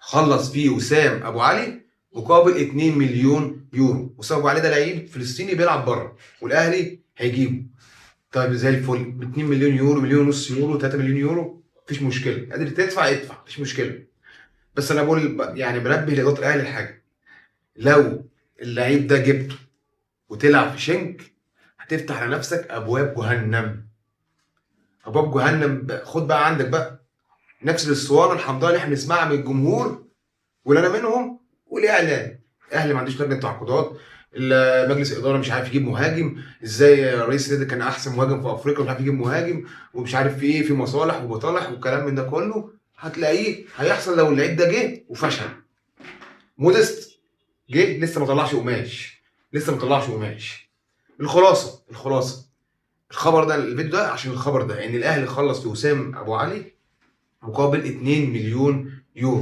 خلص فيه وسام ابو علي مقابل 2 مليون يورو. وسام ابو علي ده لعيب فلسطيني بيلعب بره والاهلي هيجيبه. طيب زي الفل، ب 2 مليون يورو، مليون ونص يورو، 3 مليون يورو، مفيش مشكله، قادر تدفع ادفع، مفيش مشكله. بس انا بقول يعني بنبه لاداره الاهلي لحاجه: لو اللعيب ده جبته وتلعب في شنك هتفتح على نفسك ابواب جهنم. ابواب جهنم خد بقى عندك بقى نفس الاسطوانه الحمضاء اللي احنا بنسمعها من الجمهور واللي انا منهم والاعلام. الاهلي ما عندوش لجنه تعاقدات، مجلس الاداره مش عارف يجيب مهاجم، ازاي رئيس النادي كان احسن مهاجم في افريقيا مش عارف يجيب مهاجم، ومش عارف في ايه، في مصالح ومصالح والكلام من ده كله. هتلاقيه هيحصل لو اللعيب ده جه وفشل. مودست جه لسه ما طلعش قماش، لسه ما طلعش قماش. الخلاصه الخبر ده، الفيديو ده عشان الخبر ده ان الاهلي خلص في وسام ابو علي مقابل 2 مليون يورو.